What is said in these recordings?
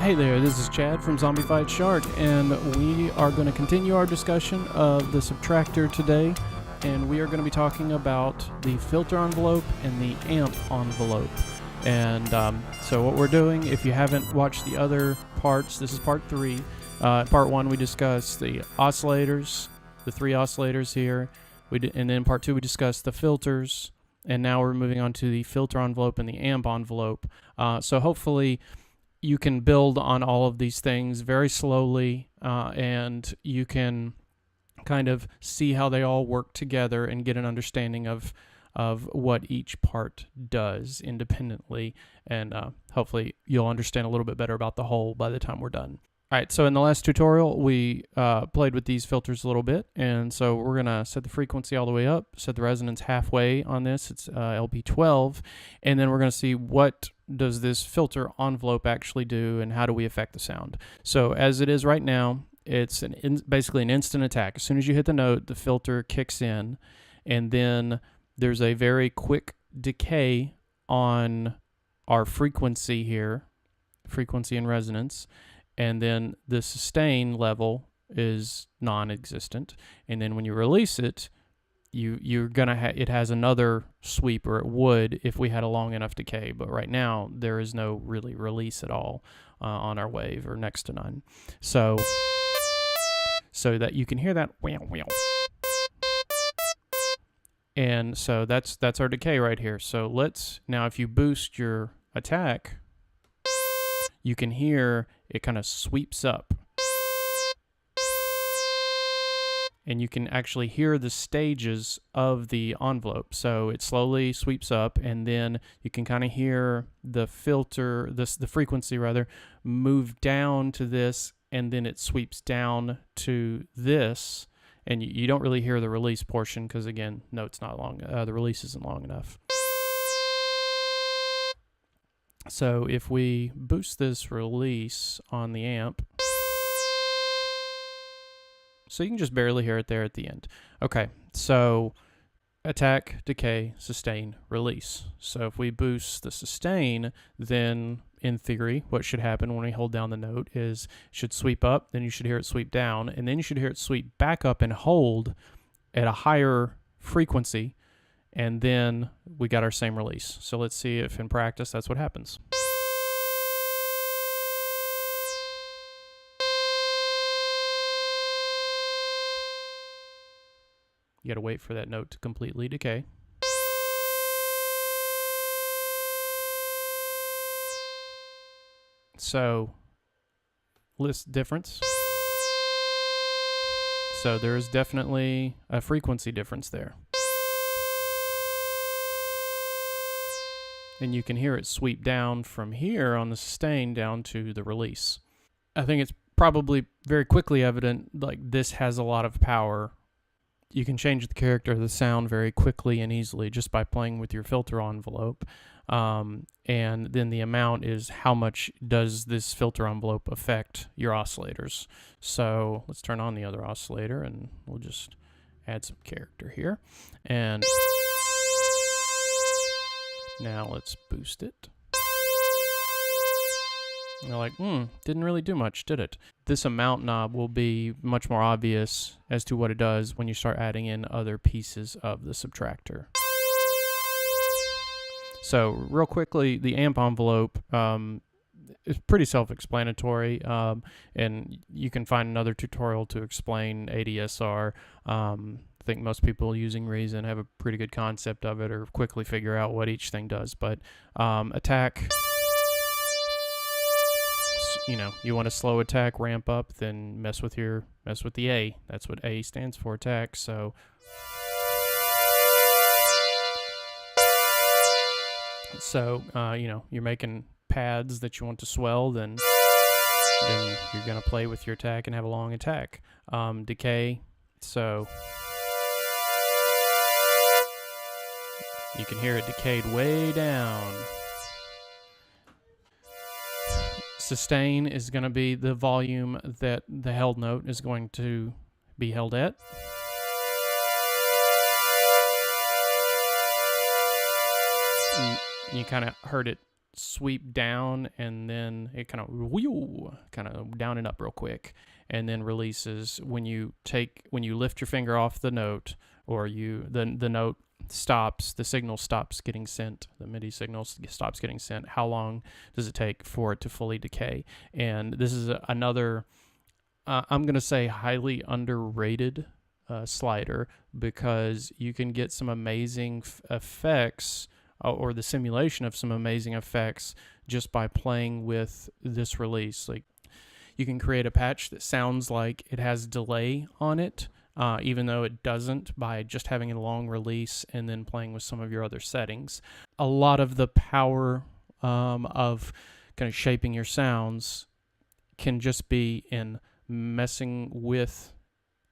Hey there, this is Chad from Zombie Fight Shark, and we are going to continue our discussion of the Subtractor today, and we are going to be talking about the filter envelope and the amp envelope. And so what we're doing, if you haven't watched the other parts, this is part 3. Part 1 we discussed the oscillators, the 3 oscillators here, and then part 2 we discussed the filters, and now we're moving on to the filter envelope and the amp envelope. So hopefully you can build on all of these things very slowly, and you can kind of see how they all work together and get an understanding of what each part does independently, and hopefully you'll understand a little bit better about the whole by the time we're done. All right, so in the last tutorial, we played with these filters a little bit, and so we're going to set the frequency all the way up, set the resonance halfway on this, it's LP12, and then we're going to see what does this filter envelope actually do and how do we affect the sound. So as it is right now, it's basically an instant attack. As soon as you hit the note, the filter kicks in, and then there's a very quick decay on our frequency here, frequency and resonance, and then the sustain level is non-existent, and then when you release it, you're gonna it has another sweep, or it would if we had a long enough decay, but right now there is no really release at all on our wave, or next to none, so that you can hear that and so that's our decay right here. So now if you boost your attack, you can hear it kind of sweeps up, and you can actually hear the stages of the envelope. So it slowly sweeps up, and then you can kind of hear the filter, the frequency rather, move down to this, and then it sweeps down to this, and you don't really hear the release portion because, again, no, it's not long. The release isn't long enough. So if we boost this release on the amp, so you can just barely hear it there at the end. Okay, so attack, decay, sustain, release. So if we boost the sustain, then in theory, what should happen when we hold down the note is it should sweep up, then you should hear it sweep down, and then you should hear it sweep back up and hold at a higher frequency, and then we got our same release. So let's see if in practice that's what happens. You got to wait for that note to completely decay. So, list difference. So there is definitely a frequency difference there. And you can hear it sweep down from here on the sustain down to the release. I think it's probably very quickly evident, like, this has a lot of power. You can change the character of the sound very quickly and easily just by playing with your filter envelope. And then the amount is how much does this filter envelope affect your oscillators. So let's turn on the other oscillator, and we'll just add some character here. And now let's boost it. And they're like, didn't really do much, did it? This amount knob will be much more obvious as to what it does when you start adding in other pieces of the Subtractor. So real quickly, the amp envelope is pretty self-explanatory, and you can find another tutorial to explain ADSR. I think most people using Reason have a pretty good concept of it, or quickly figure out what each thing does. But attack, you know, you want a slow attack, ramp up, then mess with the A. That's what A stands for, attack. So you know, you're making pads that you want to swell, then you're gonna play with your attack and have a long attack. Decay, so you can hear it decayed way down. Sustain is going to be the volume that the held note is going to be held at. You kind of heard it sweep down, and then it kind of down and up real quick, and then releases when you lift your finger off the note, or the note stops, the signal stops getting sent, the MIDI signal stops getting sent. How long does it take for it to fully decay? And this is another, I'm going to say, highly underrated slider, because you can get some amazing effects, or the simulation of some amazing effects, just by playing with this release. Like, you can create a patch that sounds like it has delay on it, even though it doesn't, by just having a long release and then playing with some of your other settings. A lot of the power of kind of shaping your sounds can just be in messing with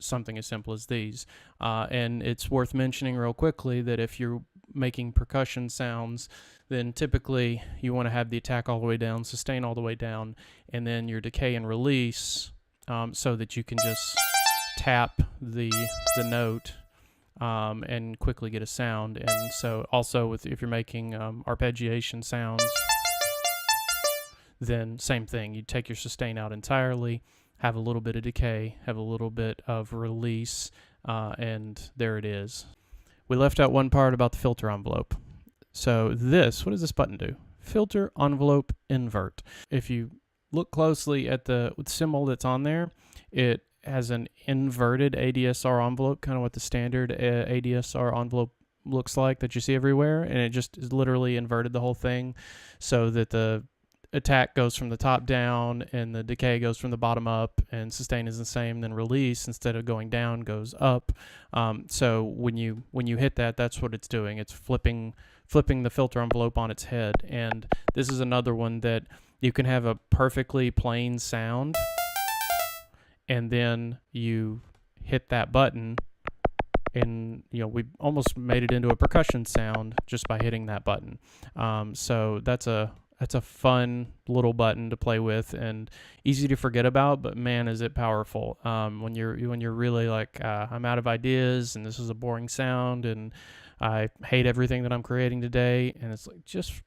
something as simple as these. And it's worth mentioning real quickly that if you're making percussion sounds, then typically you want to have the attack all the way down, sustain all the way down, and then your decay and release, so that you can just tap the note and quickly get a sound. And so also if you're making arpeggiation sounds, then same thing. You take your sustain out entirely, have a little bit of decay, have a little bit of release, and there it is. We left out one part about the filter envelope. So what does this button do? Filter envelope invert. If you look closely at the symbol that's on there, it has an inverted ADSR envelope, kind of what the standard ADSR envelope looks like that you see everywhere, and it just is literally inverted the whole thing so that the attack goes from the top down and the decay goes from the bottom up, and sustain is the same. Then release, instead of going down, goes up. So when you hit that, that's what it's doing. It's flipping the filter envelope on its head. And this is another one that you can have a perfectly plain sound, and then you hit that button, and we almost made it into a percussion sound just by hitting that button. So that's a fun little button to play with, and easy to forget about, but man, is it powerful. When you're really like, I'm out of ideas, and this is a boring sound, and I hate everything that I'm creating today, and it's like, just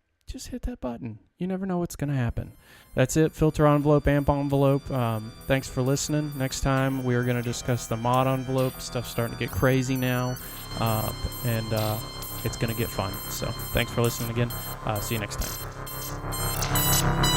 hit that button. You never know what's going to happen. That's it. Filter envelope, amp envelope. Thanks for listening. Next time we are going to discuss the mod envelope. Stuff's starting to get crazy now, and it's going to get fun. So thanks for listening again. See you next time.